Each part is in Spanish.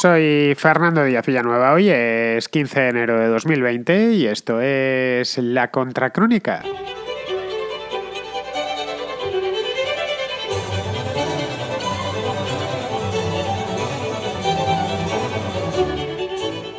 Soy Fernando Díaz Villanueva. Hoy es 15 de enero de 2020 y esto es La Contracrónica.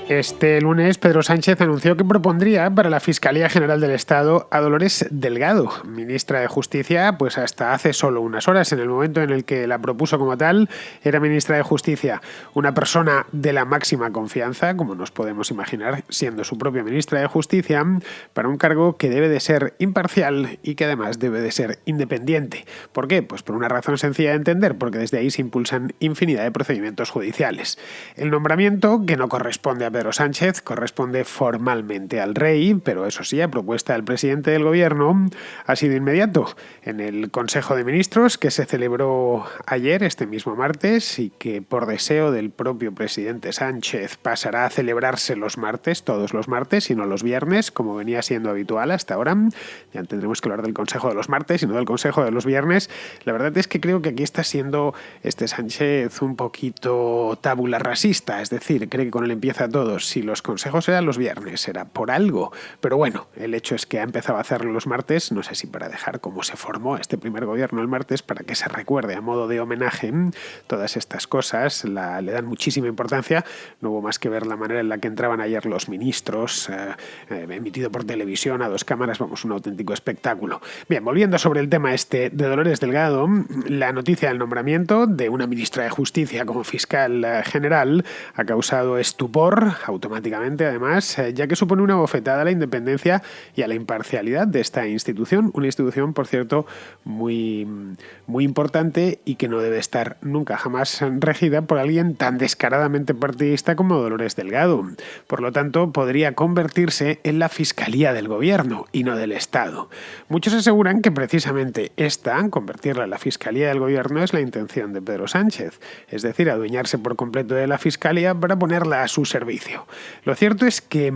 Este lunes, Pedro Sánchez anunció que propondría para la Fiscalía General del Estado a Dolores Delgado, ministra de Justicia, pues hasta hace solo unas horas. En el momento en el que la propuso como tal, era ministra de Justicia, una persona de la máxima confianza, como nos podemos imaginar, siendo su propia ministra de Justicia, para un cargo que debe de ser imparcial y que además debe de ser independiente. ¿Por qué? Pues por una razón sencilla de entender, porque desde ahí se impulsan infinidad de procedimientos judiciales. El nombramiento, que no corresponde a Pedro Sánchez, corresponde formalmente al rey, pero eso sí, a propuesta del presidente del gobierno, ha sido inmediato. En el Consejo de Ministros, que se celebró ayer, este mismo martes, y que por deseo del propio presidente Sánchez pasará a celebrarse los martes, todos los martes, y no los viernes, como venía siendo habitual hasta ahora. Ya tendremos que hablar del Consejo de los martes y no del Consejo de los viernes. La verdad es que creo que aquí está siendo este Sánchez un poquito tabula rasista, es decir, cree que con él empieza todo. Si los consejos eran los viernes, era por algo. Pero bueno, el hecho es que ha empezado a hacerlo los martes, no sé si para dejar cómo se formó este primer gobierno el martes, para que se recuerde a modo de homenaje todas estas cosas, le dan muchísima importancia. No hubo más que ver la manera en la que entraban ayer los ministros, emitido por televisión a 2 cámaras, vamos, un auténtico espectáculo. Bien, volviendo sobre el tema este de Dolores Delgado, la noticia del nombramiento de una ministra de Justicia como fiscal general ha causado estupor, automáticamente además, ya que supone una bofetada a la independencia y a la imparcialidad de esta institución, una institución, por cierto, muy importante y que no debe estar nunca jamás regida por alguien tan descaradamente partidista como Dolores Delgado. Por lo tanto, podría convertirse en la Fiscalía del Gobierno y no del Estado. Muchos aseguran que precisamente convertirla en la Fiscalía del Gobierno, es la intención de Pedro Sánchez, es decir, adueñarse por completo de la Fiscalía para ponerla a su servicio. Lo cierto es que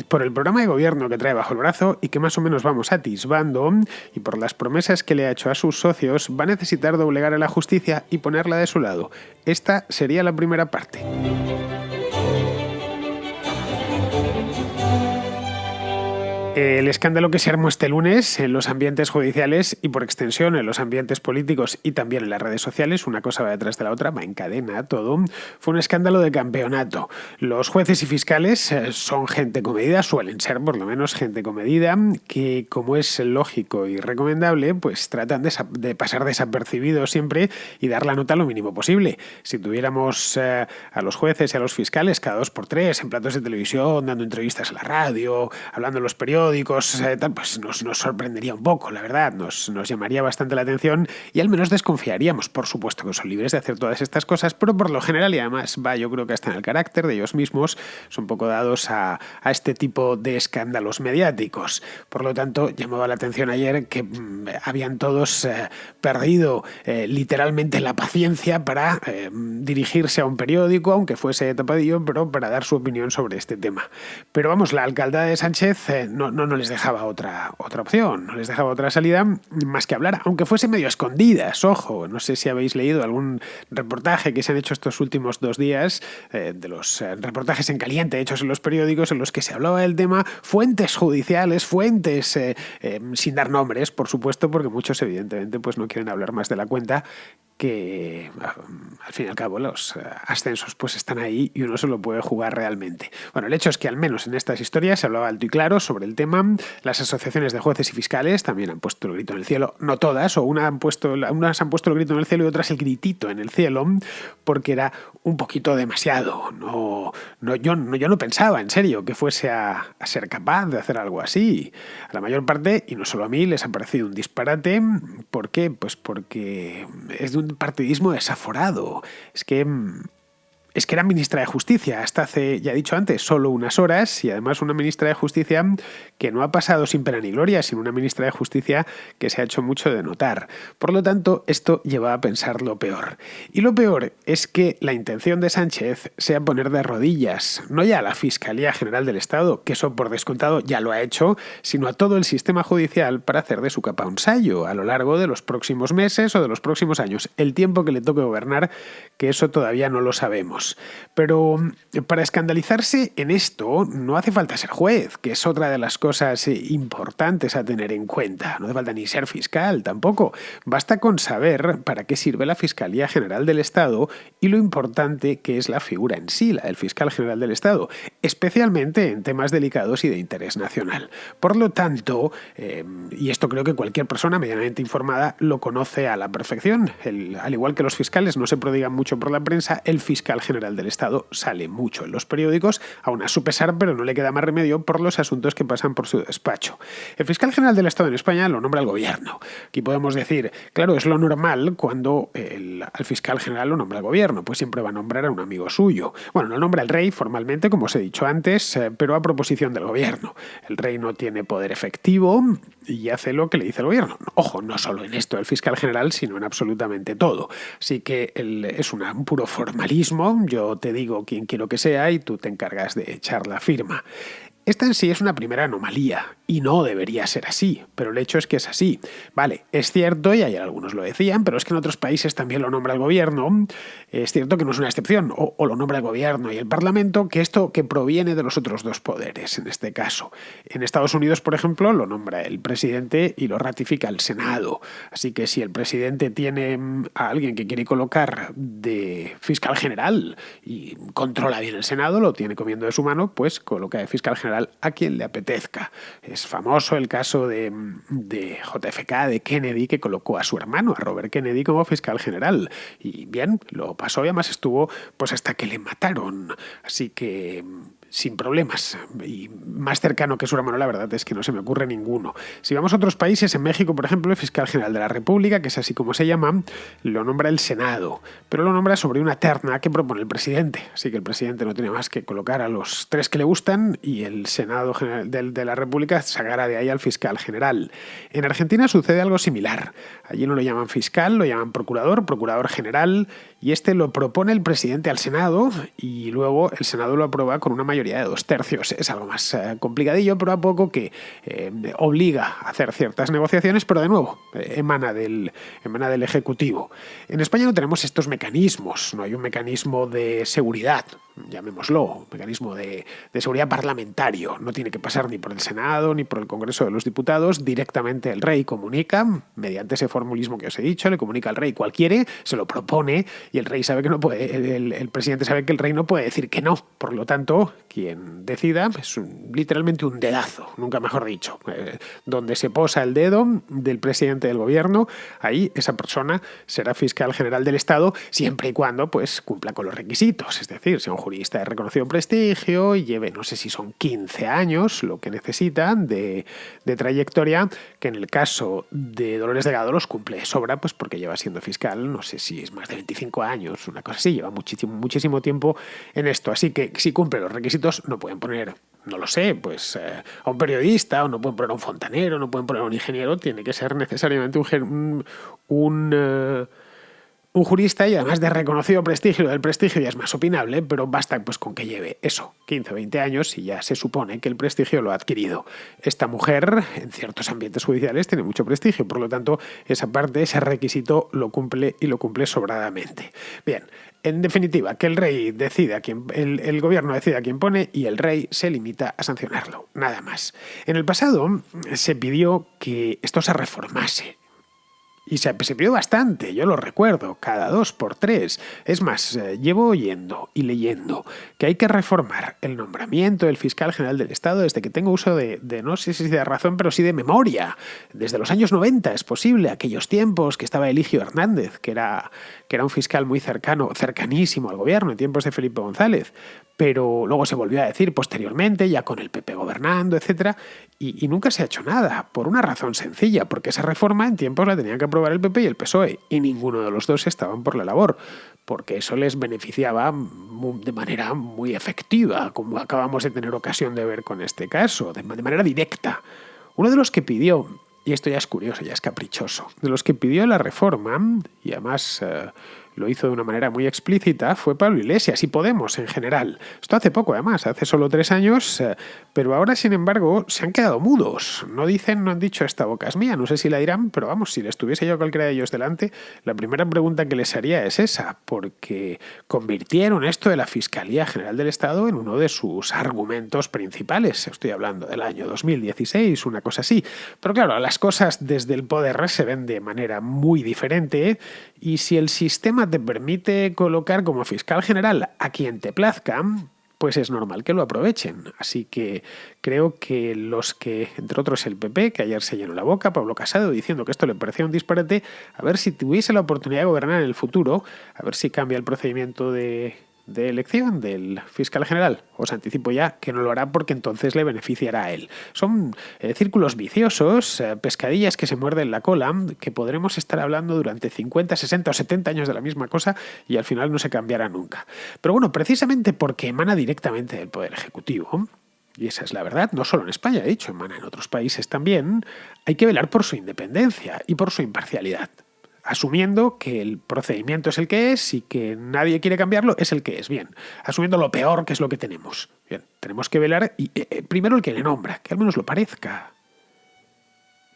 por el programa de gobierno que trae bajo el brazo y que más o menos vamos atisbando, y por las promesas que le ha hecho a sus socios, va a necesitar doblegar a la justicia y ponerla de su lado. Esta sería la primera parte. El escándalo que se armó este lunes en los ambientes judiciales y por extensión en los ambientes políticos y también en las redes sociales, una cosa va detrás de la otra, va en cadena todo, fue un escándalo de campeonato. Los jueces y fiscales son gente comedida, suelen ser por lo menos gente comedida, que como es lógico y recomendable, pues tratan de pasar desapercibidos siempre y dar la nota lo mínimo posible. Si tuviéramos a los jueces y a los fiscales cada 2 por 3 en platos de televisión, dando entrevistas a la radio, hablando en los periódicos, pues nos sorprendería un poco, la verdad, nos llamaría bastante la atención y al menos desconfiaríamos. Por supuesto que son libres de hacer todas estas cosas, pero por lo general, y además yo creo que hasta en el carácter de ellos mismos, son un poco dados a este tipo de escándalos mediáticos. Por lo tanto, llamaba la atención ayer que habían todos perdido literalmente la paciencia para dirigirse a un periódico, aunque fuese tapadillo, pero para dar su opinión sobre este tema. Pero vamos, la alcaldía de Sánchez no les dejaba otra opción, no les dejaba otra salida más que hablar, aunque fuese medio escondidas, ojo. No sé si habéis leído algún reportaje que se han hecho estos últimos 2 días, de los reportajes en caliente hechos en los periódicos en los que se hablaba del tema, fuentes judiciales, fuentes sin dar nombres, por supuesto, porque muchos evidentemente pues no quieren hablar más de la cuenta, que al fin y al cabo los ascensos pues están ahí y uno se lo puede jugar realmente. Bueno, el hecho es que al menos en estas historias se hablaba alto y claro sobre el tema. Las asociaciones de jueces y fiscales también han puesto el grito en el cielo, no todas, o unas han puesto el grito en el cielo y otras el gritito en el cielo, porque era un poquito demasiado. Yo no pensaba, en serio, que fuese a ser capaz de hacer algo así. A la mayor parte, y no solo a mí, les ha parecido un disparate. ¿Por qué? Pues porque es de un partidismo desaforado. Es que era ministra de Justicia hasta hace, ya he dicho antes, solo unas horas, y además una ministra de Justicia que no ha pasado sin pena ni gloria, sino una ministra de Justicia que se ha hecho mucho de notar. Por lo tanto, esto lleva a pensar lo peor. Y lo peor es que la intención de Sánchez sea poner de rodillas, no ya a la Fiscalía General del Estado, que eso por descontado ya lo ha hecho, sino a todo el sistema judicial para hacer de su capa un sayo a lo largo de los próximos meses o de los próximos años, el tiempo que le toque gobernar, que eso todavía no lo sabemos. veremos. Pero para escandalizarse en esto no hace falta ser juez, que es otra de las cosas importantes a tener en cuenta. No hace falta ni ser fiscal tampoco. Basta con saber para qué sirve la Fiscalía General del Estado y lo importante que es la figura en sí, la del Fiscal General del Estado, especialmente en temas delicados y de interés nacional. Por lo tanto, y esto creo que cualquier persona medianamente informada lo conoce a la perfección, al igual que los fiscales no se prodigan mucho por la prensa, el Fiscal General del Estado sale mucho en los periódicos, aún a su pesar, pero no le queda más remedio por los asuntos que pasan por su despacho. El Fiscal General del Estado en España lo nombra el gobierno. Aquí podemos decir, claro, es lo normal cuando al Fiscal General lo nombra el gobierno, pues siempre va a nombrar a un amigo suyo. Bueno, lo nombra el rey formalmente, como os he dicho antes, pero a proposición del gobierno. El rey no tiene poder efectivo y hace lo que le dice el gobierno. Ojo, no solo en esto el Fiscal General, sino en absolutamente todo. Así que es un puro formalismo. Yo te digo quién quiero que sea y tú te encargas de echar la firma. Esta en sí es una primera anomalía y no debería ser así, pero el hecho es que es así. Vale, es cierto, y ayer algunos lo decían, pero es que en otros países también lo nombra el gobierno. Es cierto que no es una excepción, o lo nombra el gobierno y el Parlamento, que esto que proviene de los otros dos poderes, en este caso. En Estados Unidos, por ejemplo, lo nombra el presidente y lo ratifica el Senado. Así que si el presidente tiene a alguien que quiere colocar de fiscal general y controla bien el Senado, lo tiene comiendo de su mano, pues coloca de fiscal general a quien le apetezca. Es famoso el caso de JFK, de Kennedy, que colocó a su hermano, a Robert Kennedy, como fiscal general. Y bien, lo pasó y además estuvo pues hasta que le mataron. Así que sin problemas. Y más cercano que su hermano, la verdad es que no se me ocurre ninguno. Si vamos a otros países, en México, por ejemplo, el fiscal general de la República, que es así como se llama, lo nombra el Senado, pero lo nombra sobre una terna que propone el presidente. Así que el presidente no tiene más que colocar a los tres que le gustan y el Senado de la República sacará de ahí al fiscal general. En Argentina sucede algo similar. Allí no lo llaman fiscal, lo llaman procurador, procurador general, y este lo propone el presidente al Senado y luego el Senado lo aprueba con una mayoría de 2/3. Es algo más complicadillo, pero a poco que obliga a hacer ciertas negociaciones, pero de nuevo, emana del Ejecutivo. En España no tenemos estos mecanismos, no hay un mecanismo de seguridad, llamémoslo, un mecanismo de seguridad parlamentario. No tiene que pasar ni por el Senado ni por el Congreso de los Diputados, directamente el rey comunica, mediante ese formulismo que os he dicho, le comunica al rey cual quiere, se lo propone y el rey sabe que no puede, el presidente sabe que el rey no puede decir que no. Por lo tanto, quien decida es literalmente un dedazo, nunca mejor dicho. Donde se posa el dedo del presidente del gobierno, ahí esa persona será fiscal general del Estado siempre y cuando pues cumpla con los requisitos, es decir, sea un jurista de reconocido prestigio y lleve, no sé si son 15 años lo que necesita de trayectoria, que en el caso de Dolores Delgado los cumple de sobra, pues porque lleva siendo fiscal, no sé si es más de 25 años, una cosa así, lleva muchísimo tiempo en esto, así que si cumple los requisitos no pueden poner, no lo sé, pues a un periodista, o no pueden poner a un fontanero, no pueden poner a un ingeniero, tiene que ser necesariamente un jurista y además de reconocido prestigio. El prestigio ya es más opinable, pero basta pues con que lleve eso, 15 o 20 años y ya se supone que el prestigio lo ha adquirido. Esta mujer en ciertos ambientes judiciales tiene mucho prestigio, por lo tanto esa parte, ese requisito lo cumple y lo cumple sobradamente. Bien, en definitiva, que el rey decida el gobierno decida a quién pone y el rey se limita a sancionarlo, nada más. En el pasado se pidió que esto se reformase. Y se pidió bastante, yo lo recuerdo, cada 2 por 3. Es más, llevo oyendo y leyendo que hay que reformar el nombramiento del fiscal general del Estado desde que tengo uso de no sé si de razón, pero sí de memoria. Desde los años 90 es posible, aquellos tiempos que estaba Eligio Hernández, que era un fiscal muy cercanísimo al gobierno en tiempos de Felipe González. Pero luego se volvió a decir posteriormente, ya con el PP gobernando, etc. Y nunca se ha hecho nada, por una razón sencilla, porque esa reforma en tiempos la tenían que aprobar el PP y el PSOE, y ninguno de los dos estaban por la labor, porque eso les beneficiaba de manera muy efectiva, como acabamos de tener ocasión de ver con este caso, de manera directa. Uno de los que pidió, y esto ya es curioso, ya es caprichoso, de los que pidió la reforma, y además lo hizo de una manera muy explícita, fue Pablo Iglesias y Podemos en general. Esto hace poco, además, hace solo 3 años, pero ahora, sin embargo, se han quedado mudos. No han dicho esta boca es mía, no sé si la dirán, pero vamos, si les tuviese yo a cualquiera de ellos delante, la primera pregunta que les haría es esa, porque convirtieron esto de la Fiscalía General del Estado en uno de sus argumentos principales. Estoy hablando del año 2016, una cosa así. Pero claro, las cosas desde el poder se ven de manera muy diferente y si el sistema te permite colocar como fiscal general a quien te plazca, pues es normal que lo aprovechen. Así que creo que los que, entre otros el PP, que ayer se llenó la boca, Pablo Casado, diciendo que esto le parecía un disparate, a ver si tuviese la oportunidad de gobernar en el futuro, a ver si cambia el procedimiento de elección del fiscal general. Os anticipo ya que no lo hará porque entonces le beneficiará a él. Son círculos viciosos, pescadillas que se muerden la cola, que podremos estar hablando durante 50, 60 o 70 años de la misma cosa y al final no se cambiará nunca. Pero bueno, precisamente porque emana directamente del Poder Ejecutivo, y esa es la verdad, no solo en España, de hecho, emana en otros países también, hay que velar por su independencia y por su imparcialidad, asumiendo que el procedimiento es el que es y que nadie quiere cambiarlo, es el que es. Bien, asumiendo lo peor que es lo que tenemos. Bien, tenemos que velar, y primero el que le nombra, que al menos lo parezca.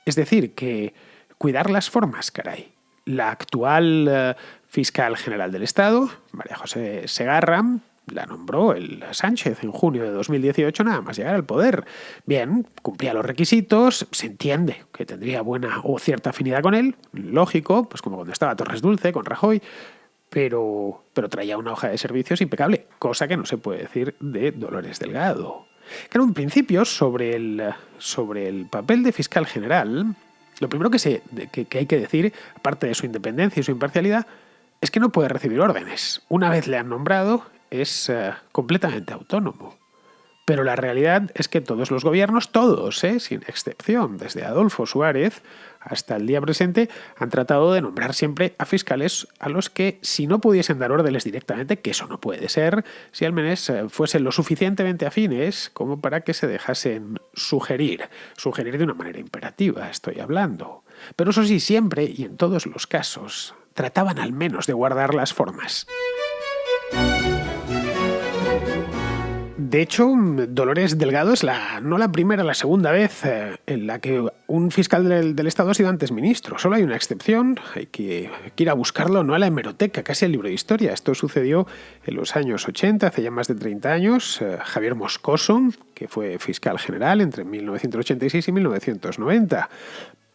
Es decir, que cuidar las formas, caray. La actual fiscal general del Estado, María José Segarra, la nombró el Sánchez en junio de 2018 nada más llegar al poder. Bien, cumplía los requisitos, se entiende que tendría buena o cierta afinidad con él, lógico, pues como cuando estaba Torres Dulce con Rajoy, pero traía una hoja de servicios impecable, cosa que no se puede decir de Dolores Delgado. Claro, en principio, sobre el papel de fiscal general, lo primero que hay que decir, aparte de su independencia y su imparcialidad, es que no puede recibir órdenes. Una vez le han nombrado, es completamente autónomo. Pero la realidad es que todos los gobiernos, todos, sin excepción, desde Adolfo Suárez hasta el día presente, han tratado de nombrar siempre a fiscales a los que, si no pudiesen dar órdenes directamente, que eso no puede ser, si al menos fuesen lo suficientemente afines como para que se dejasen sugerir de una manera imperativa, estoy hablando. Pero eso sí, siempre y en todos los casos, trataban al menos de guardar las formas. De hecho, Dolores Delgado es no la primera, la segunda vez en la que un fiscal del Estado ha sido antes ministro. Solo hay una excepción, hay que ir a buscarlo, no a la hemeroteca, casi al libro de historia. Esto sucedió en los años 80, hace ya más de 30 años. Javier Moscoso, que fue fiscal general entre 1986 y 1990.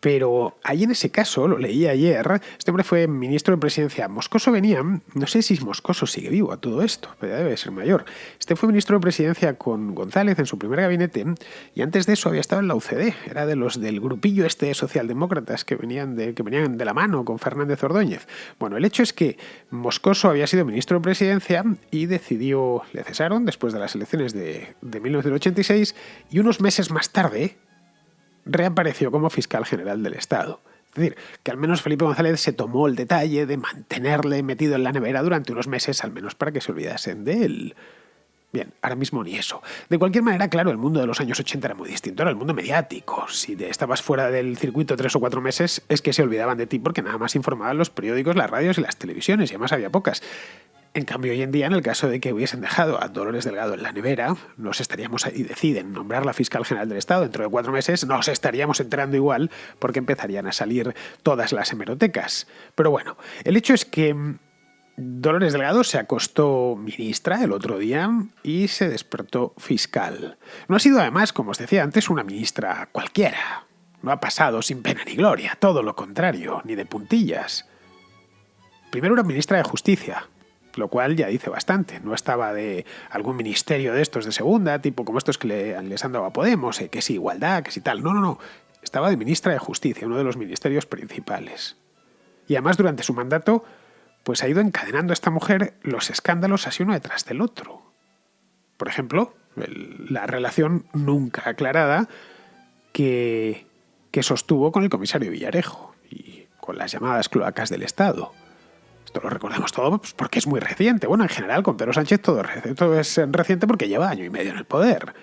Pero ahí en ese caso, lo leí ayer, este hombre fue ministro de Presidencia. Moscoso venía, no sé si Moscoso sigue vivo a todo esto, pero ya debe ser mayor. Este fue ministro de Presidencia con González en su primer gabinete y antes de eso había estado en la UCD. Era de los del grupillo de socialdemócratas que venían de la mano con Fernández Ordóñez. Bueno, el hecho es que Moscoso había sido ministro de Presidencia y le cesaron después de las elecciones de 1986 y unos meses más tarde reapareció como fiscal general del Estado. Es decir, que al menos Felipe González se tomó el detalle de mantenerle metido en la nevera durante unos meses, al menos para que se olvidasen de él. Bien, ahora mismo ni eso. De cualquier manera, claro, el mundo de los años 80 era muy distinto, era el mundo mediático. Si estabas fuera del circuito 3 o 4 meses, es que se olvidaban de ti porque nada más informaban los periódicos, las radios y las televisiones, y además había pocas. En cambio, hoy en día, en el caso de que hubiesen dejado a Dolores Delgado en la nevera, y deciden nombrarla fiscal general del Estado dentro de 4 meses, nos estaríamos enterando igual porque empezarían a salir todas las hemerotecas. Pero bueno, el hecho es que Dolores Delgado se acostó ministra el otro día y se despertó fiscal. No ha sido además, como os decía antes, una ministra cualquiera. No ha pasado sin pena ni gloria, todo lo contrario, ni de puntillas. Primero era ministra de Justicia, lo cual ya dice bastante. No estaba de algún ministerio de estos de segunda, tipo como estos que les han dado a Podemos, que si igualdad, que si tal. No. Estaba de ministra de Justicia, uno de los ministerios principales. Y además durante su mandato, pues ha ido encadenando a esta mujer los escándalos así uno detrás del otro. Por ejemplo, la relación nunca aclarada que sostuvo con el comisario Villarejo y con las llamadas cloacas del Estado. Esto lo recordamos todo pues, porque es muy reciente. Bueno, en general, con Pedro Sánchez todo es reciente porque lleva año y medio en el poder.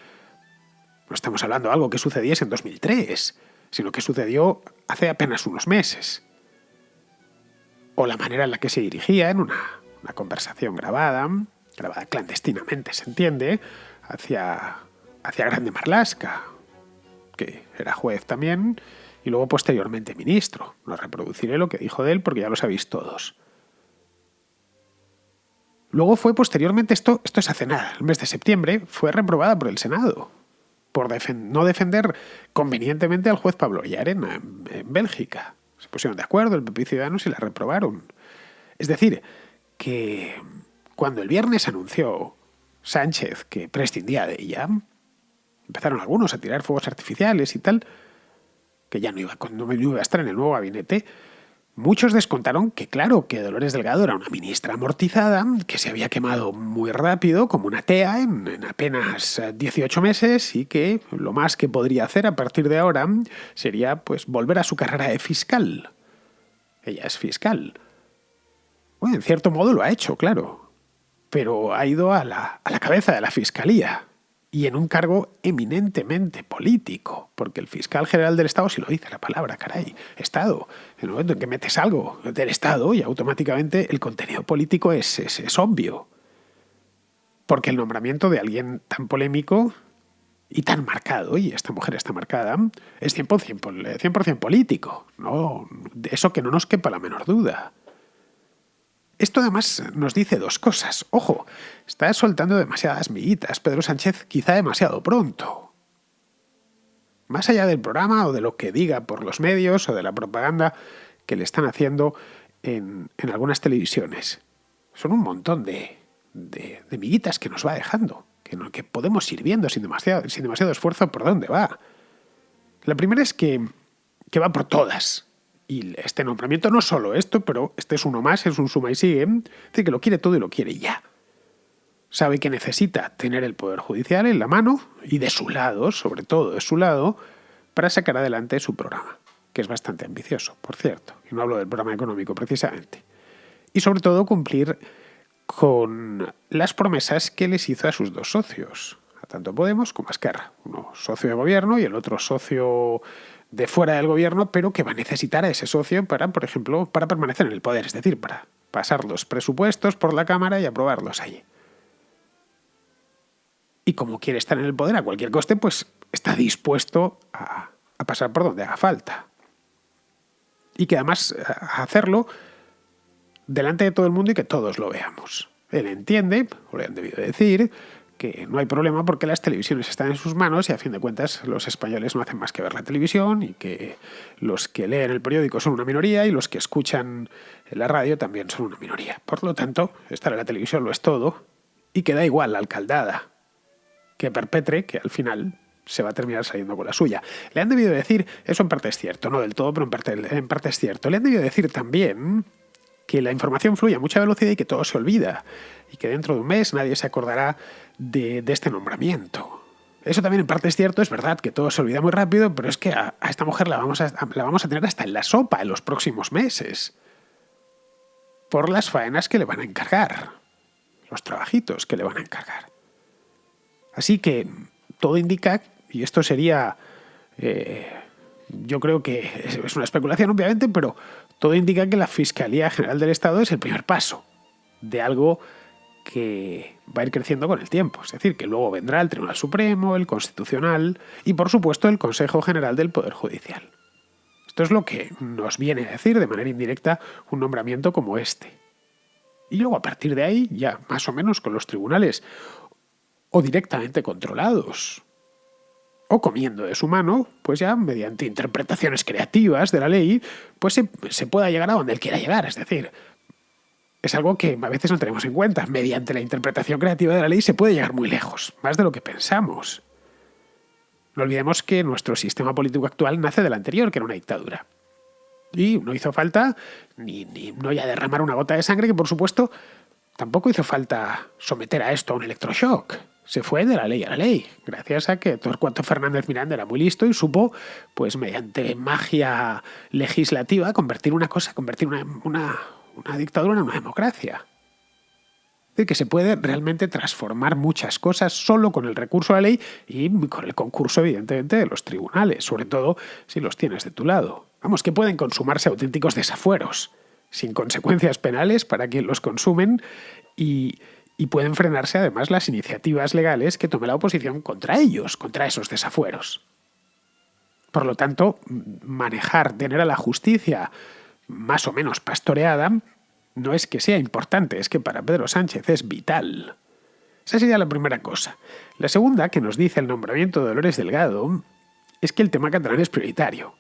No estamos hablando de algo que sucediese en 2003, sino que sucedió hace apenas unos meses. o la manera en la que se dirigía en una conversación grabada clandestinamente, se entiende, hacia Grande Marlaska, que era juez también, y luego posteriormente ministro. No reproduciré lo que dijo de él porque ya lo sabéis todos. Luego fue posteriormente, esto es hace nada, el mes de septiembre, fue reprobada por el Senado por no defender convenientemente al juez Pablo Llarena en Bélgica. Se pusieron de acuerdo el PP y Ciudadanos y la reprobaron. Es decir, que cuando el viernes anunció Sánchez que prescindía de ella, empezaron algunos a tirar fuegos artificiales y tal, que ya no iba a estar en el nuevo gabinete. Muchos descontaron que, claro, que Dolores Delgado era una ministra amortizada, que se había quemado muy rápido, como una tea, en apenas 18 meses, y que lo más que podría hacer a partir de ahora sería pues volver a su carrera de fiscal. Ella es fiscal. Bueno, en cierto modo lo ha hecho, claro, pero ha ido a la cabeza de la fiscalía. Y en un cargo eminentemente político, porque el fiscal general del Estado, si lo dice la palabra, caray, Estado, en el momento en que metes algo del Estado y automáticamente el contenido político es obvio. Porque el nombramiento de alguien tan polémico y tan marcado, y esta mujer está marcada, es 100% político. No, de eso que no nos quepa la menor duda. Esto además nos dice dos cosas. Ojo, está soltando demasiadas miguitas Pedro Sánchez, quizá demasiado pronto. Más allá del programa o de lo que diga por los medios o de la propaganda que le están haciendo en algunas televisiones. Son un montón de miguitas que nos va dejando, que podemos ir viendo sin demasiado esfuerzo por dónde va. La primera es que va por todas. Y este nombramiento no solo esto, pero este es uno más, es un suma y sigue. Es decir, que lo quiere todo y lo quiere ya. Sabe que necesita tener el Poder Judicial en la mano y de su lado, sobre todo de su lado, para sacar adelante su programa, que es bastante ambicioso, por cierto. Y no hablo del programa económico precisamente. Y sobre todo cumplir con las promesas que les hizo a sus dos socios, a tanto Podemos como a Esquerra. Uno socio de gobierno y el otro socio de fuera del gobierno, pero que va a necesitar a ese socio para, por ejemplo, para permanecer en el poder, es decir, para pasar los presupuestos por la Cámara y aprobarlos allí. Y como quiere estar en el poder a cualquier coste, pues está dispuesto a pasar por donde haga falta. Y que además a hacerlo delante de todo el mundo y que todos lo veamos. Él entiende, o le han debido decir, que no hay problema porque las televisiones están en sus manos y a fin de cuentas los españoles no hacen más que ver la televisión y que los que leen el periódico son una minoría y los que escuchan la radio también son una minoría. Por lo tanto, estar en la televisión lo es todo y que da igual la alcaldada que perpetre, que al final se va a terminar saliendo con la suya. Le han debido decir, eso en parte es cierto, no del todo, pero en parte es cierto. Le han debido decir también que la información fluye a mucha velocidad y que todo se olvida y que dentro de un mes nadie se acordará de este nombramiento. Eso también en parte es cierto, es verdad que todo se olvida muy rápido, pero es que a esta mujer la vamos a tener hasta en la sopa en los próximos meses por las faenas que le van a encargar, los trabajitos que le van a encargar. Así que todo indica, y esto sería, yo creo que es una especulación obviamente, pero todo indica que la Fiscalía General del Estado es el primer paso de algo que va a ir creciendo con el tiempo. Es decir, que luego vendrá el Tribunal Supremo, el Constitucional y, por supuesto, el Consejo General del Poder Judicial. Esto es lo que nos viene a decir de manera indirecta un nombramiento como este. Y luego, a partir de ahí, ya más o menos con los tribunales o directamente controlados o comiendo de su mano, pues ya mediante interpretaciones creativas de la ley, pues se pueda llegar a donde él quiera llegar. Es decir, es algo que a veces no tenemos en cuenta. Mediante la interpretación creativa de la ley se puede llegar muy lejos, más de lo que pensamos. No olvidemos que nuestro sistema político actual nace del anterior, que era una dictadura. Y no hizo falta no ya derramar una gota de sangre, que por supuesto tampoco hizo falta someter a esto a un electroshock. Se fue de la ley a la ley, gracias a que Torcuato Fernández Miranda era muy listo y supo, pues mediante magia legislativa, convertir una dictadura en una democracia. Es decir, que se puede realmente transformar muchas cosas solo con el recurso a la ley y con el concurso, evidentemente, de los tribunales, sobre todo si los tienes de tu lado. Vamos, que pueden consumarse auténticos desafueros sin consecuencias penales para quien los consumen y pueden frenarse además las iniciativas legales que tome la oposición contra ellos, contra esos desafueros. Por lo tanto, tener a la justicia más o menos pastoreada no es que sea importante, es que para Pedro Sánchez es vital. Esa sería la primera cosa. La segunda, que nos dice el nombramiento de Dolores Delgado, es que el tema catalán es prioritario.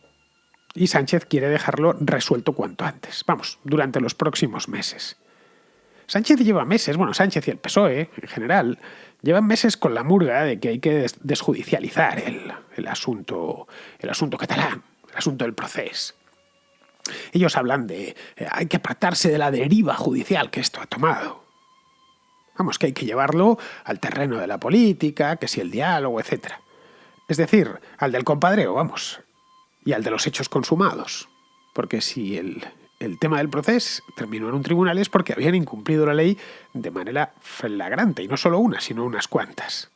Y Sánchez quiere dejarlo resuelto cuanto antes. Vamos, durante los próximos meses. Sánchez lleva meses, Sánchez y el PSOE en general, llevan meses con la murga de que hay que desjudicializar el asunto catalán, el asunto del proceso. Ellos hablan de hay que apartarse de la deriva judicial que esto ha tomado. Vamos, que hay que llevarlo al terreno de la política, que si el diálogo, etc. Es decir, al del compadreo, vamos, y al de los hechos consumados. Porque si el tema del proceso terminó en un tribunal es porque habían incumplido la ley de manera flagrante, y no solo una, sino unas cuantas.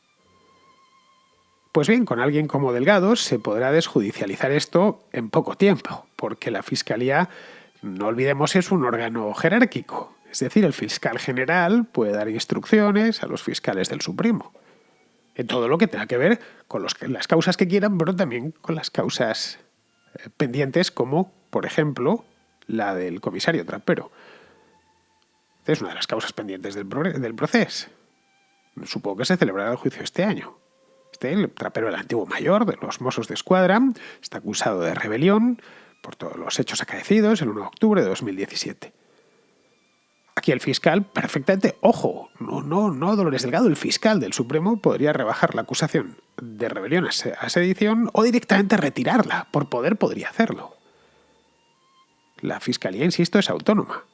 Pues bien, con alguien como Delgado se podrá desjudicializar esto en poco tiempo, porque la Fiscalía, no olvidemos, es un órgano jerárquico. Es decir, el fiscal general puede dar instrucciones a los fiscales del Supremo en todo lo que tenga que ver con las causas que quieran, pero también con las causas pendientes como, por ejemplo, la del comisario Trapero. Es una de las causas pendientes del proceso. Supongo que se celebrará el juicio este año. El Trapero, el antiguo mayor de los Mossos de Escuadra, está acusado de rebelión por todos los hechos acaecidos el 1 de octubre de 2017. Aquí el fiscal, perfectamente, ojo, no Dolores Delgado, el fiscal del Supremo podría rebajar la acusación de rebelión a sedición o directamente retirarla. Por poder podría hacerlo. La Fiscalía, insisto, es autónoma.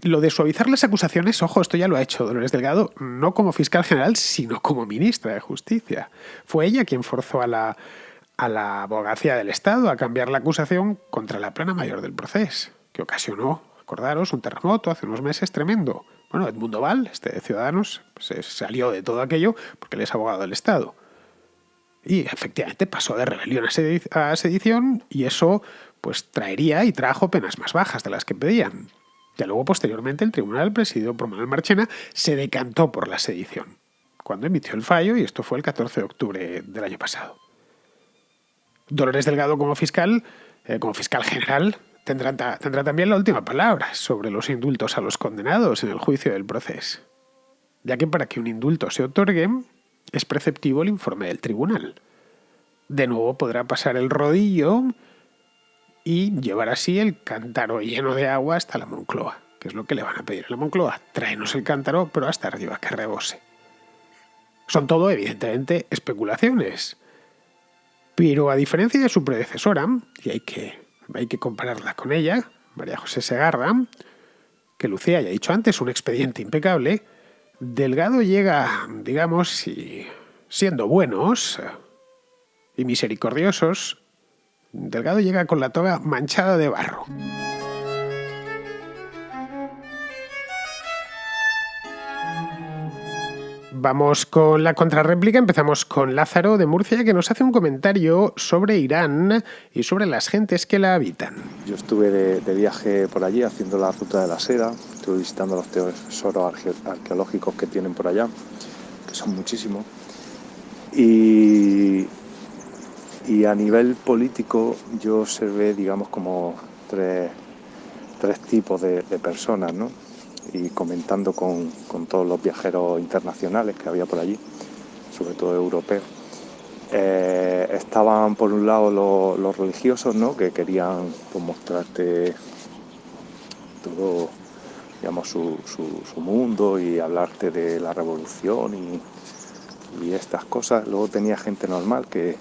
Lo de suavizar las acusaciones, ojo, esto ya lo ha hecho Dolores Delgado, no como fiscal general, sino como ministra de Justicia. Fue ella quien forzó a la abogacía del Estado a cambiar la acusación contra la plana mayor del proceso, que ocasionó, acordaros, un terremoto hace unos meses tremendo. Edmundo Val, de Ciudadanos, se salió de todo aquello porque él es abogado del Estado. Y efectivamente pasó de rebelión a sedición y eso pues traería y trajo penas más bajas de las que pedían. Ya luego, posteriormente, el tribunal, presidido por Manuel Marchena, se decantó por la sedición, cuando emitió el fallo, y esto fue el 14 de octubre del año pasado. Dolores Delgado, como fiscal general, tendrá también la última palabra sobre los indultos a los condenados en el juicio del proceso, ya que para que un indulto se otorgue es preceptivo el informe del tribunal. De nuevo podrá pasar el rodillo y llevar así el cántaro lleno de agua hasta la Moncloa, que es lo que le van a pedir a la Moncloa. Tráenos el cántaro, pero hasta arriba, que rebose. Son todo, evidentemente, especulaciones. Pero a diferencia de su predecesora, y hay que compararla con ella, María José Segarra, que lucía, ya he dicho antes, un expediente impecable, Delgado llega, digamos, siendo buenos y misericordiosos, Delgado llega con la toga manchada de barro. Vamos con la contrarréplica. Empezamos con Lázaro de Murcia, que nos hace un comentario sobre Irán y sobre las gentes que la habitan. Yo estuve de viaje por allí haciendo la ruta de la seda, estuve visitando los tesoros arqueológicos que tienen por allá, que son muchísimos, y a nivel político yo observé, digamos, como tres tipos de personas, ¿no? Y comentando con todos los viajeros internacionales que había por allí, sobre todo europeos. Estaban por un lado los religiosos, ¿no? Que querían pues, mostrarte todo, digamos, su mundo y hablarte de la revolución y estas cosas. Luego tenía gente normal que,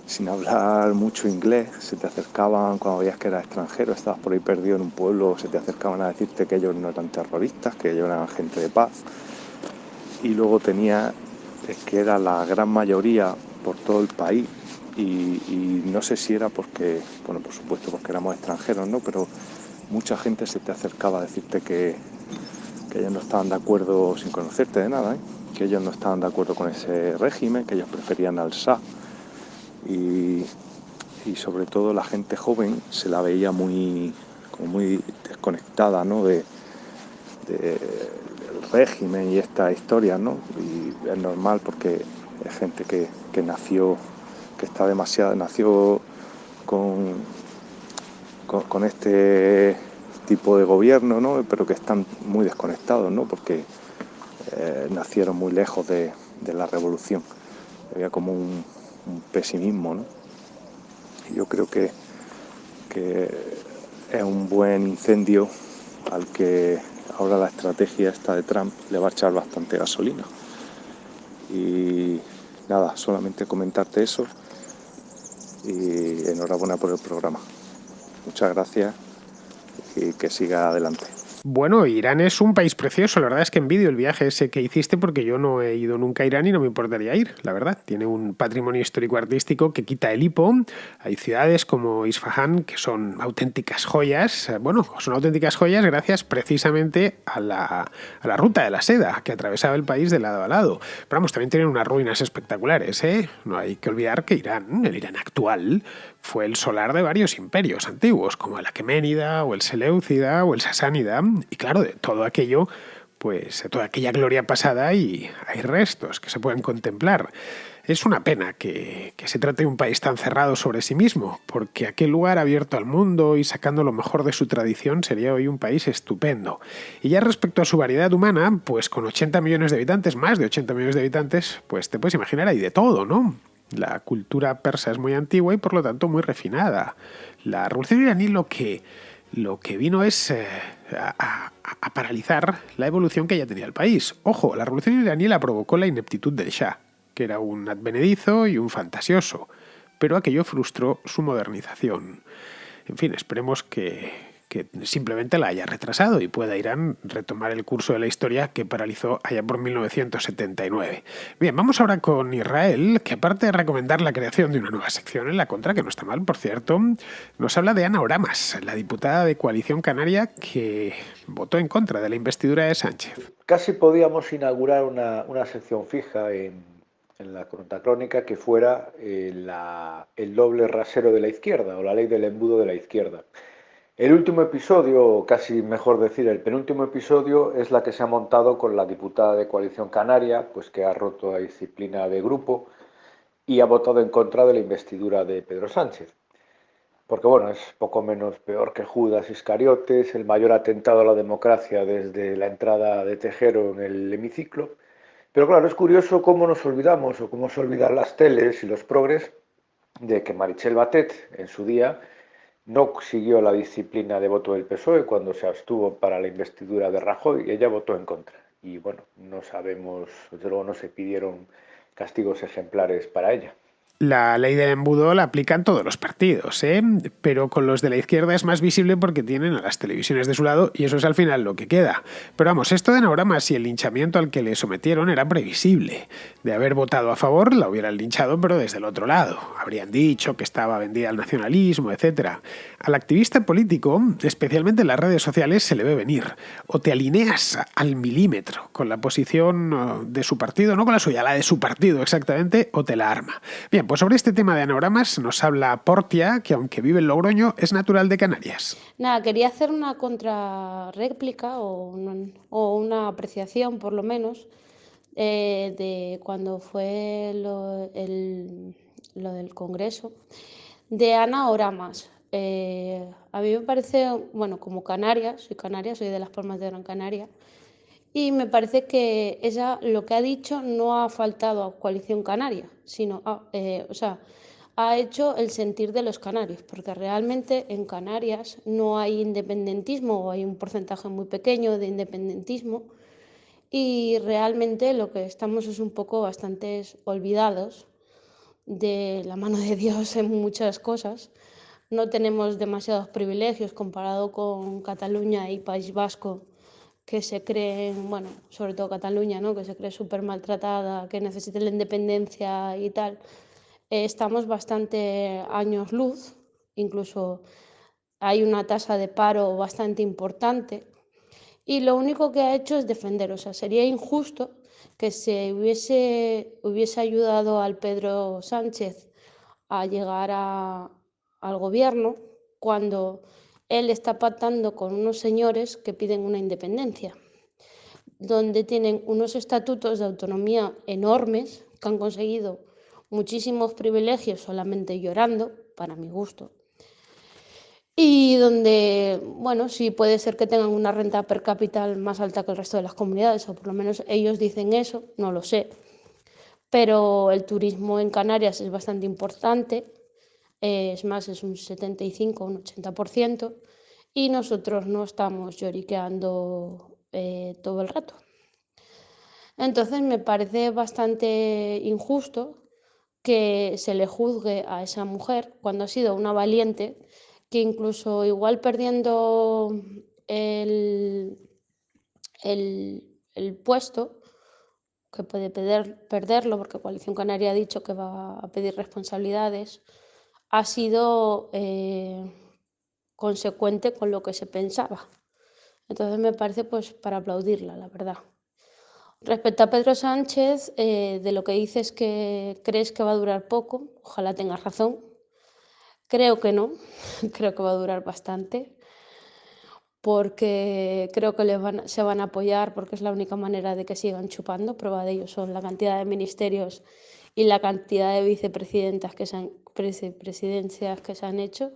sin hablar mucho inglés, se te acercaban cuando veías que eras extranjero, estabas por ahí perdido en un pueblo, se te acercaban a decirte que ellos no eran terroristas, que ellos eran gente de paz. Y luego tenía, que era la gran mayoría por todo el país, y no sé si era porque, bueno, por supuesto porque éramos extranjeros, ¿no? Pero mucha gente se te acercaba a decirte que ellos no estaban de acuerdo, sin conocerte de nada, que ellos no estaban de acuerdo con ese régimen, que ellos preferían al Shah. Y y sobre todo la gente joven se la veía como muy desconectada, ¿no? del régimen y esta historia, ¿no? Y es normal porque es gente que nació, que está demasiado, nació con, con este tipo de gobierno, ¿no? Pero que están muy desconectados, ¿no? Porque nacieron muy lejos de la revolución. Había como un pesimismo, ¿no? Y yo creo que es un buen incendio al que ahora la estrategia esta de Trump le va a echar bastante gasolina. Y nada, solamente comentarte eso y enhorabuena por el programa. Muchas gracias y que siga adelante. Bueno, Irán es un país precioso. La verdad es que envidio el viaje ese que hiciste porque yo no he ido nunca a Irán y no me importaría ir, la verdad. Tiene un patrimonio histórico-artístico que quita el hipo. Hay ciudades como Isfahán que son auténticas joyas. Bueno, son auténticas joyas gracias precisamente a la ruta de la seda que atravesaba el país de lado a lado. Pero vamos, también tienen unas ruinas espectaculares, ¿eh? No hay que olvidar que Irán, el Irán actual, fue el solar de varios imperios antiguos, como el Aqueménida, o el Seleucida, o el Sasánida, y claro, de todo aquello, pues de toda aquella gloria pasada y hay restos que se pueden contemplar. Es una pena que se trate de un país tan cerrado sobre sí mismo, porque aquel lugar abierto al mundo y sacando lo mejor de su tradición sería hoy un país estupendo. Y ya respecto a su variedad humana, pues con 80 millones de habitantes, más de 80 millones de habitantes, pues te puedes imaginar, hay de todo, ¿no? La cultura persa es muy antigua y por lo tanto muy refinada. La revolución iraní lo que vino es a paralizar la evolución que ya tenía el país. Ojo, la revolución iraní la provocó la ineptitud del Shah, que era un advenedizo y un fantasioso, pero aquello frustró su modernización. En fin, esperemos que simplemente la haya retrasado y pueda Irán retomar el curso de la historia que paralizó allá por 1979. Bien, vamos ahora con Israel, que aparte de recomendar la creación de una nueva sección en la contra, que no está mal, por cierto, nos habla de Ana Oramas, la diputada de Coalición Canaria que votó en contra de la investidura de Sánchez. Casi podíamos inaugurar una sección fija en la crónica que fuera el doble rasero de la izquierda o la ley del embudo de la izquierda. El último episodio, o casi mejor decir el penúltimo episodio, es la que se ha montado con la diputada de Coalición Canaria, pues que ha roto la disciplina de grupo y ha votado en contra de la investidura de Pedro Sánchez. Porque bueno, es poco menos peor que Judas Iscariotes, el mayor atentado a la democracia desde la entrada de Tejero en el hemiciclo. Pero claro, es curioso cómo nos olvidamos o cómo se olvidan las teles y los progres de que Meritxell Batet en su día no siguió la disciplina de voto del PSOE cuando se abstuvo para la investidura de Rajoy y ella votó en contra. Y bueno, no sabemos, desde luego no se pidieron castigos ejemplares para ella. La ley del embudo la aplican todos los partidos, ¿eh? Pero con los de la izquierda es más visible porque tienen a las televisiones de su lado y eso es al final lo que queda. Pero vamos, esto de Nauramas y el linchamiento al que le sometieron era previsible. De haber votado a favor, la hubieran linchado, pero desde el otro lado. Habrían dicho que estaba vendida al nacionalismo, etc. Al activista político, especialmente en las redes sociales, se le ve venir. O te alineas al milímetro con la posición de su partido, no con la suya, la de su partido exactamente, o te la arma. Bien, pues sobre este tema de anagramas nos habla Portia, que aunque vive en Logroño, es natural de Canarias. Nada, quería hacer una contrarréplica o una apreciación, por lo menos, de cuando fue lo del Congreso, de Ana Oramas. A mí me parece, bueno, como canaria, soy de Las Palmas de Gran Canaria, y me parece que ella lo que ha dicho no ha faltado a Coalición Canaria, sino, o sea, ha hecho el sentir de los canarios, porque realmente en Canarias no hay independentismo o hay un porcentaje muy pequeño de independentismo y realmente lo que estamos es un poco bastantes olvidados de la mano de Dios en muchas cosas. No tenemos demasiados privilegios comparado con Cataluña y País Vasco, que se creen, bueno, sobre todo Cataluña, ¿no? Que se cree súper maltratada, que necesita la independencia y tal. Estamos bastante años luz, incluso hay una tasa de paro bastante importante y lo único que ha hecho es defender, o sea, sería injusto que se hubiese ayudado al Pedro Sánchez a llegar al gobierno cuando él está pactando con unos señores que piden una independencia, donde tienen unos estatutos de autonomía enormes, que han conseguido muchísimos privilegios solamente llorando, para mi gusto, y donde, bueno, sí puede ser que tengan una renta per cápita más alta que el resto de las comunidades, o por lo menos ellos dicen eso, no lo sé, pero el turismo en Canarias es bastante importante, es más, es un 75 o un 80%, y nosotros no estamos lloriqueando todo el rato. Entonces me parece bastante injusto que se le juzgue a esa mujer cuando ha sido una valiente, que incluso igual perdiendo el, el puesto, que puede perderlo porque Coalición Canaria ha dicho que va a pedir responsabilidades, ha sido consecuente con lo que se pensaba. Entonces me parece pues para aplaudirla, la verdad. Respecto a Pedro Sánchez, de lo que dices que crees que va a durar poco, ojalá tengas razón. Creo que no, creo que va a durar bastante, porque creo que se van a apoyar porque es la única manera de que sigan chupando. Prueba de ello son la cantidad de ministerios y la cantidad de vicepresidencias que se han hecho.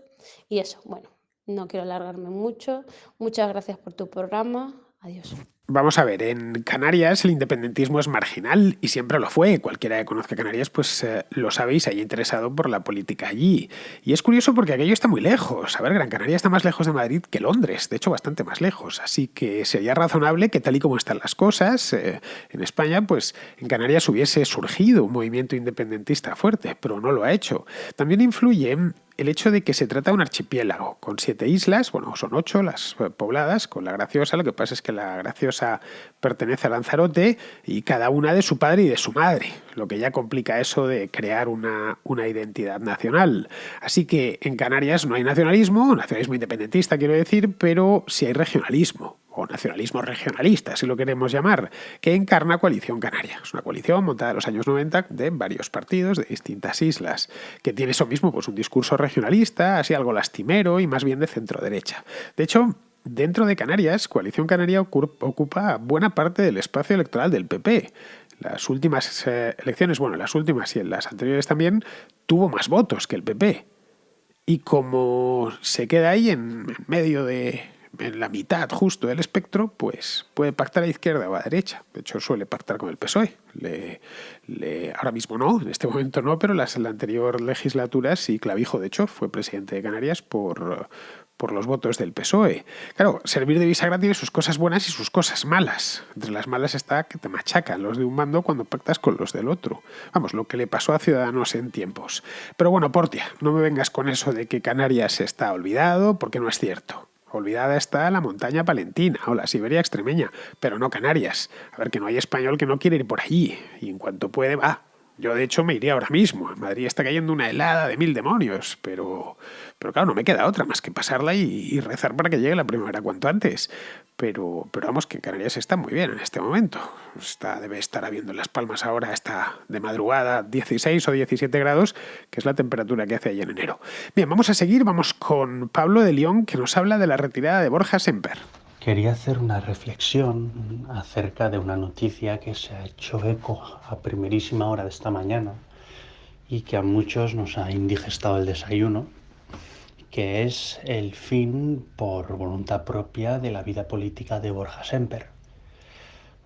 Y eso, bueno, no quiero alargarme mucho. Muchas gracias por tu programa. Adiós. Vamos a ver, en Canarias el independentismo es marginal y siempre lo fue. Cualquiera que conozca Canarias pues lo sabe y se haya interesado por la política allí. Y es curioso porque aquello está muy lejos. A ver, Gran Canaria está más lejos de Madrid que Londres, de hecho bastante más lejos. Así que sería razonable que tal y como están las cosas en España, pues en Canarias hubiese surgido un movimiento independentista fuerte, pero no lo ha hecho. También influye el hecho de que se trata de un archipiélago con 7 islas, bueno, son 8 las pobladas, con La Graciosa. Lo que pasa es que La Graciosa pertenece a Lanzarote y cada una de su padre y de su madre, lo que ya complica eso de crear una identidad nacional. Así que en Canarias no hay nacionalismo independentista quiero decir, pero sí hay regionalismo, o nacionalismo regionalista, si lo queremos llamar, que encarna Coalición Canaria. Es una coalición montada en los años 90 de varios partidos de distintas islas, que tiene eso mismo, pues un discurso regionalista, así algo lastimero y más bien de centro-derecha. De hecho, dentro de Canarias, Coalición Canaria ocupa buena parte del espacio electoral del PP. Las últimas elecciones, bueno, las últimas y en las anteriores también, tuvo más votos que el PP. Y como se queda ahí en medio en la mitad justo del espectro, pues puede pactar a izquierda o a derecha. De hecho, suele pactar con el PSOE. Ahora mismo no, en este momento no, pero en la anterior legislatura sí. Clavijo, de hecho, fue presidente de Canarias por los votos del PSOE. Claro, servir de bisagra tiene sus cosas buenas y sus cosas malas. Entre las malas está que te machacan los de un bando cuando pactas con los del otro. Vamos, lo que le pasó a Ciudadanos en tiempos. Pero bueno, Portia, no me vengas con eso de que Canarias está olvidado, porque no es cierto. Olvidada está la montaña palentina o la Siberia extremeña, pero no Canarias. A ver, que no hay español que no quiere ir por allí. Y en cuanto puede, va. Yo, de hecho, me iría ahora mismo. En Madrid está cayendo una helada de 1000 demonios, pero claro, no me queda otra más que pasarla y rezar para que llegue la primavera cuanto antes. Pero vamos, que Canarias está muy bien en este momento. Debe estar habiendo en Las Palmas ahora, está de madrugada 16 o 17 grados, que es la temperatura que hace ahí en enero. Bien, vamos a seguir. Vamos con Pablo de León, que nos habla de la retirada de Borja Semper. Quería hacer una reflexión acerca de una noticia que se ha hecho eco a primerísima hora de esta mañana y que a muchos nos ha indigestado el desayuno, que es el fin por voluntad propia de la vida política de Borja Semper.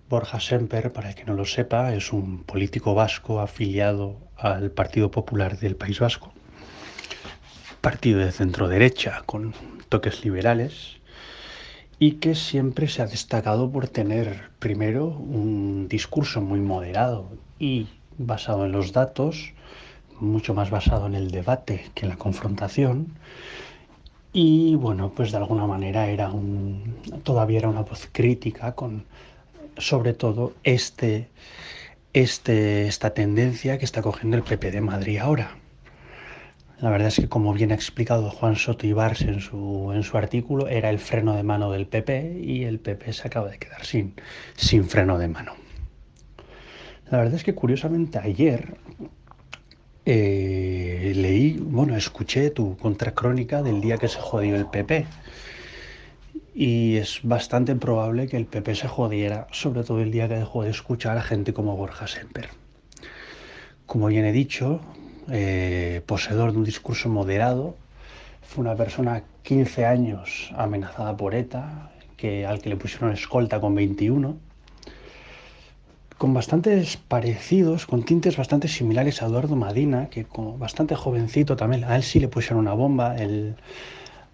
Borja Semper, para el que no lo sepa, es un político vasco afiliado al Partido Popular del País Vasco, partido de centro-derecha con toques liberales, y que siempre se ha destacado por tener, primero, un discurso muy moderado y basado en los datos, mucho más basado en el debate que en la confrontación. Y bueno, pues de alguna manera todavía era una voz crítica con, sobre todo, esta tendencia que está cogiendo el PP de Madrid ahora. La verdad es que, como bien ha explicado Juan Soto Ibars en su artículo, era el freno de mano del PP y el PP se acaba de quedar sin freno de mano. La verdad es que, curiosamente, ayer escuché tu contracrónica del día que se jodió el PP. Y es bastante probable que el PP se jodiera, sobre todo el día que dejó de escuchar a gente como Borja Semper. Como bien he dicho, poseedor de un discurso moderado, fue una persona 15 años amenazada por ETA, al que le pusieron escolta con 21, con bastantes parecidos, con tintes bastante similares a Eduardo Madina, que como bastante jovencito también, a él sí le pusieron una bomba,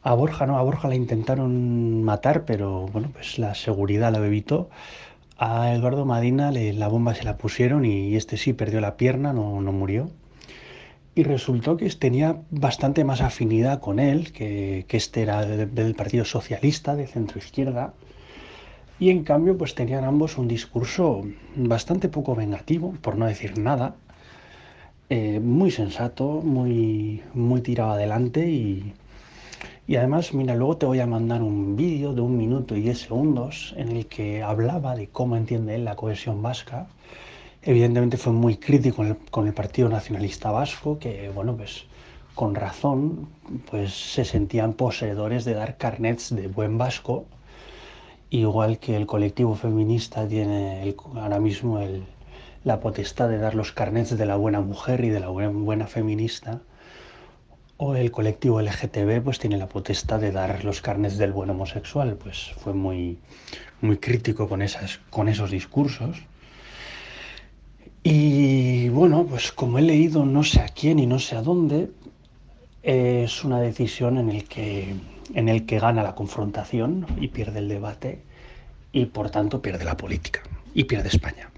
a Borja no, a Borja la intentaron matar, pero bueno, pues la seguridad lo evitó. A Eduardo Madina la bomba se la pusieron y este sí perdió la pierna, no murió. Y resultó que tenía bastante más afinidad con él, que este era del Partido Socialista, de centro izquierda. Y en cambio, pues tenían ambos un discurso bastante poco vengativo, por no decir nada, muy sensato, muy tirado adelante y además, mira, luego te voy a mandar un vídeo de 1 minuto y 10 segundos en el que hablaba de cómo entiende él la cohesión vasca. Evidentemente fue muy crítico con el Partido Nacionalista Vasco, que, bueno, pues con razón, pues se sentían poseedores de dar carnets de buen vasco, igual que el colectivo feminista tiene ahora mismo la potestad de dar los carnets de la buena mujer y de la buena feminista. O el colectivo LGTB pues tiene la potestad de dar los carnets del buen homosexual. Pues fue muy crítico con esos discursos. Y bueno, pues como he leído no sé a quién y no sé a dónde, es una decisión en el que gana la confrontación y pierde el debate y por tanto pierde la política y pierde España.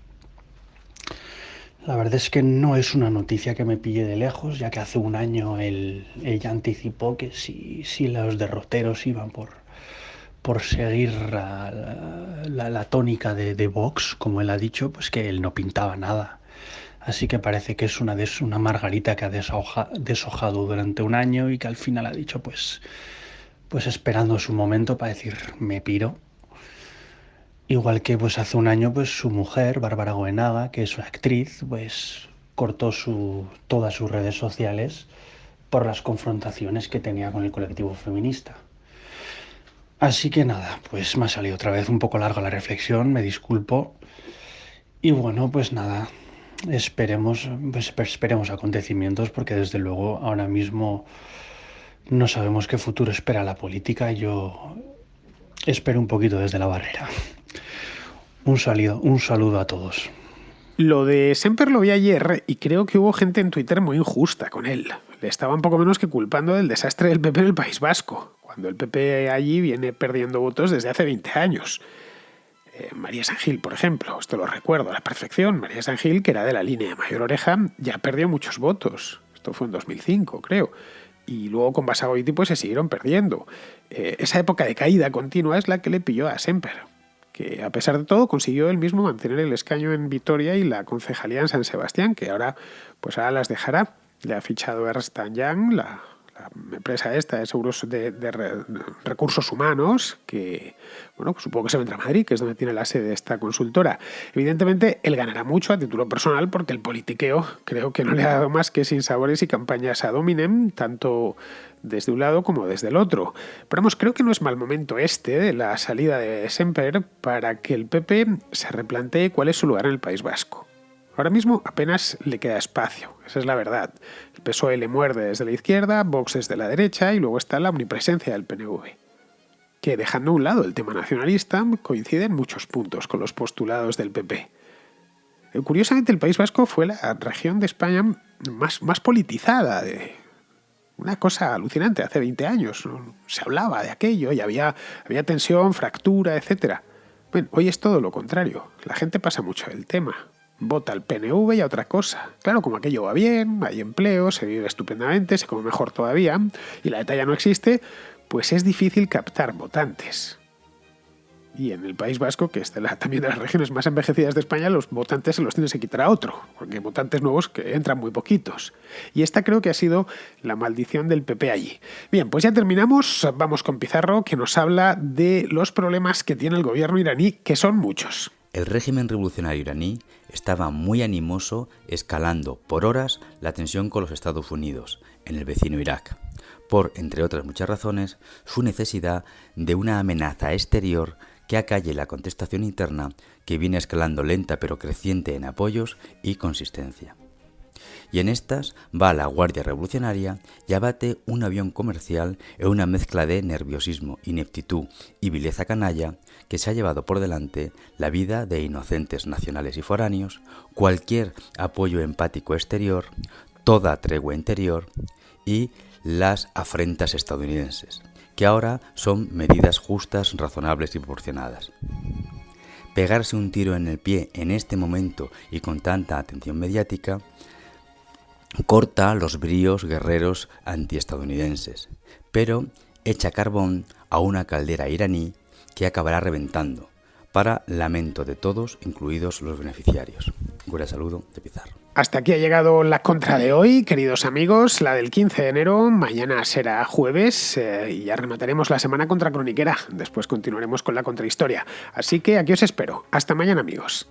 La verdad es que no es una noticia que me pille de lejos, ya que hace un año él ya anticipó que si los derroteros iban por seguir la tónica de Vox, como él ha dicho, pues que él no pintaba nada. Así que parece que es una margarita que ha deshojado durante un año y que al final ha dicho pues esperando su momento para decir me piro. Igual que pues hace un año pues su mujer, Bárbara Goenaga, que es una actriz, pues cortó todas sus redes sociales por las confrontaciones que tenía con el colectivo feminista. Así que nada, pues me ha salido otra vez un poco larga la reflexión, me disculpo. Y bueno, pues nada, esperemos acontecimientos porque desde luego ahora mismo no sabemos qué futuro espera la política y yo espero un poquito desde la barrera. Un saludo a todos. Lo de Semper lo vi ayer y creo que hubo gente en Twitter muy injusta con él. Le estaban poco menos que culpando del desastre del PP en el País Vasco, cuando el PP allí viene perdiendo votos desde hace 20 años. María San Gil, por ejemplo, esto lo recuerdo a la perfección. María San Gil, que era de la línea Mayor Oreja, ya perdió muchos votos. Esto fue en 2005, creo. Y luego con Basagoiti pues se siguieron perdiendo. Esa época de caída continua es la que le pilló a Semper, que a pesar de todo consiguió él mismo mantener el escaño en Vitoria y la concejalía en San Sebastián, que ahora las dejará. Le ha fichado Ernst & Young, la empresa esta de seguros de recursos humanos, que bueno, pues supongo que se vendrá a Madrid, que es donde tiene la sede de esta consultora. Evidentemente, él ganará mucho a título personal porque el politiqueo creo que no le ha dado más que sinsabores y campañas ad hominem, tanto desde un lado como desde el otro. Pero vamos, creo que no es mal momento de la salida de Semper para que el PP se replantee cuál es su lugar en el País Vasco. Ahora mismo apenas le queda espacio, esa es la verdad. El PSOE le muerde desde la izquierda, Vox desde la derecha y luego está la omnipresencia del PNV, que dejando a un lado el tema nacionalista coincide en muchos puntos con los postulados del PP. Curiosamente el País Vasco fue la región de España más politizada, una cosa alucinante. Hace 20 años se hablaba de aquello y había tensión, fractura, etc. Bueno, hoy es todo lo contrario, la gente pasa mucho del tema. Vota al PNV y a otra cosa. Claro, como aquello va bien, hay empleo, se vive estupendamente, se come mejor todavía, y la ETA ya no existe, pues es difícil captar votantes. Y en el País Vasco, que es también de las regiones más envejecidas de España, los votantes se los tienes que quitar a otro, porque hay votantes nuevos que entran muy poquitos. Y esta creo que ha sido la maldición del PP allí. Bien, pues ya terminamos, vamos con Pizarro, que nos habla de los problemas que tiene el gobierno iraní, que son muchos. el régimen revolucionario iraní estaba muy animoso, escalando por horas la tensión con los Estados Unidos, en el vecino Irak, por, entre otras muchas razones, su necesidad de una amenaza exterior que acalle la contestación interna que viene escalando lenta pero creciente en apoyos y consistencia. Y en estas va la Guardia Revolucionaria y abate un avión comercial en una mezcla de nerviosismo, ineptitud y vileza canalla que se ha llevado por delante la vida de inocentes nacionales y foráneos, cualquier apoyo empático exterior, toda tregua interior y las afrentas estadounidenses, que ahora son medidas justas, razonables y proporcionadas. Pegarse un tiro en el pie en este momento y con tanta atención mediática corta los bríos guerreros antiestadounidenses, pero echa carbón a una caldera iraní que acabará reventando, para lamento de todos, incluidos los beneficiarios. Un cordial saludo de Pizarro. Hasta aquí ha llegado la contra de hoy, queridos amigos, la del 15 de enero. Mañana será jueves y ya remataremos la semana contracroniquera. Después continuaremos con la contrahistoria. Así que aquí os espero. Hasta mañana, amigos.